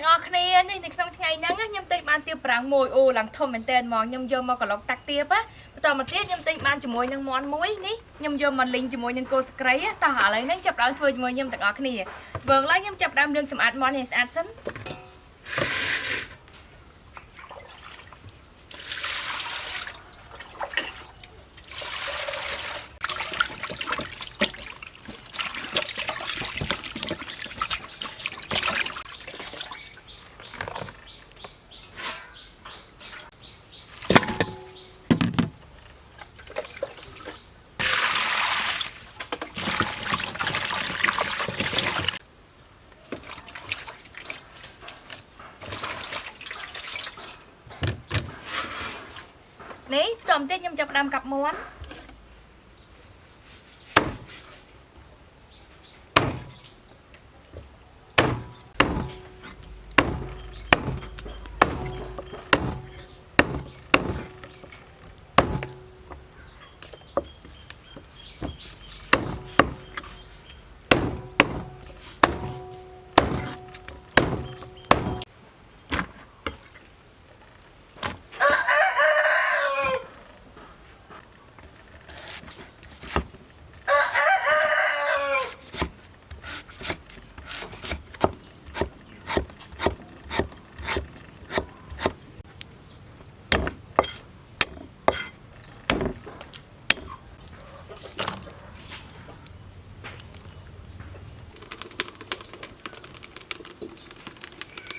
ngọt này này thì không ngày nắng á nhâm tây ban tiêu prang mồi ô lằng thơm mình tên mòn nhâm vô mà còn lọc tắc tiếp á tao mà tiết nhâm tây ban chỉ mồi nâng món muối ní nhâm vô mà linh chỉ mồi nâng cô sấy á tao hả lấy nâng chập đám thôi mồi nhâm tạc ngọt này vâng lấy nhâm chập đám đường sầm ăn món này ăn sẵn nấy tôm tết nhâm chập đám cặp món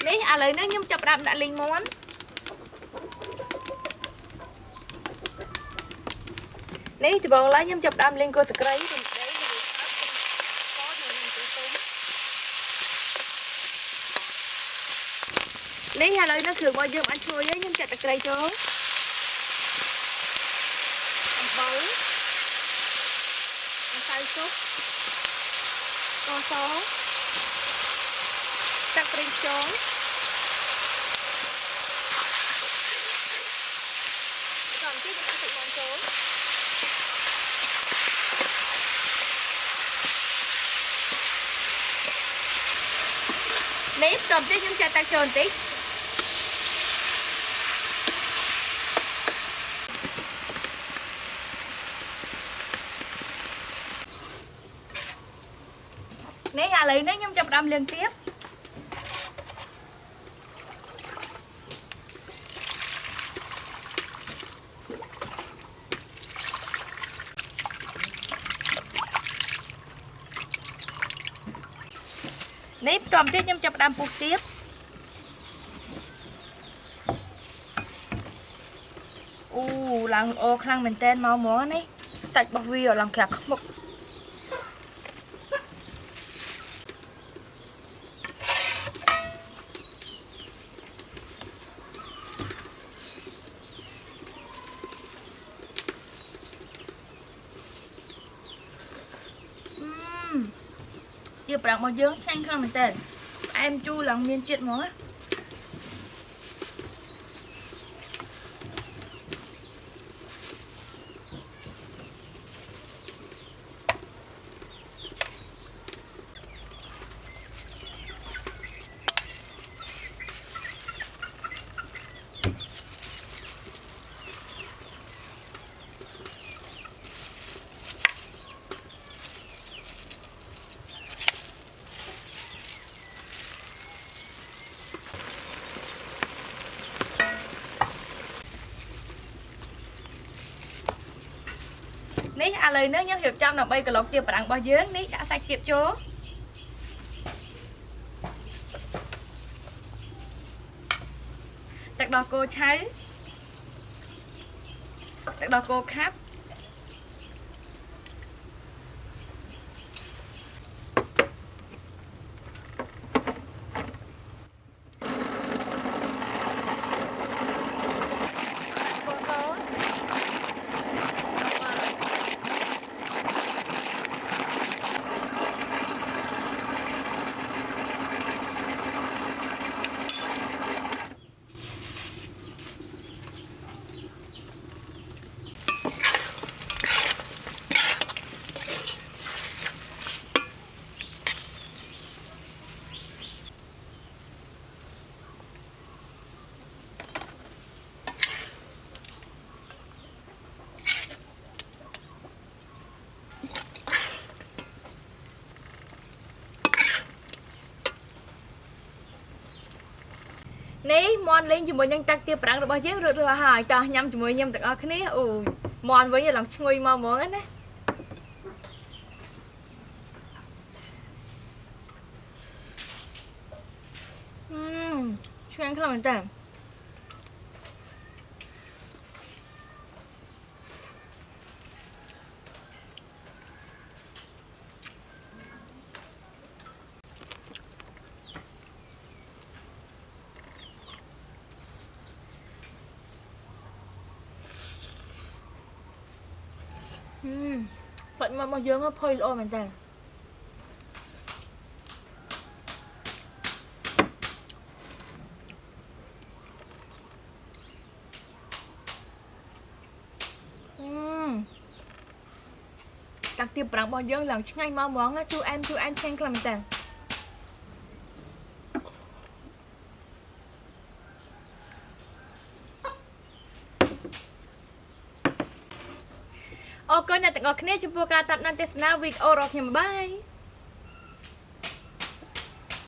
nấy à lấy nước nhâm chập đám đã linh món nấy thì bọn lấy nhâm chập đám linh cô sấy nấy à lấy nó thường bao giờ ăn chua với nhâm chập đặc cây cho bấu xay sốt con số chắc rinh chốn còn chứ chúng ta sẽ món chốn nếp tôm tí chúng ta trộn tí nấy hà lấy nấy nhâm chập đâm liên tiếp nếp tôm tết nhâm chập đâm buộc tiếp lần ô khăn mình tên màu món này sạch bọc vi ở lòng kẹt một bạn bao dưỡng xanh không mình tên em chu lòng miên chuyện món á ní à lời nếu nhớ hiểu trong là bây giờ lọc tiêu bạn bao dưỡng ní đã sạch kịp chỗ tạc đỏ cô cháy tạc đỏ cô khắp នេះមន់លេងជាមួយនឹងតាក់ទាប្រាំងរបស់យើងរត់រស់ហើយតោះញ៉ាំជាមួយញ៉ាំទាំងអស់គ្នាអូយមន់វិញឡើងឈ្ងុយមកហ្មងណាឆ្ងាញ់ខ្លាំងមែនតើបាច់មករបស់យើងផុយល្អមែនតើតាក់ទាប្រាំងរបស់យើងឡើងឆ្ងាញ់មកហ្មងជូអែមឆ្ងាញ់ខ្លាំងមែនតើអរគុណអ្នកទាំងអស់គ្នាចំពោះការតាមដានទស្សនាវីដេអូរបស់ខ្ញុំបាយ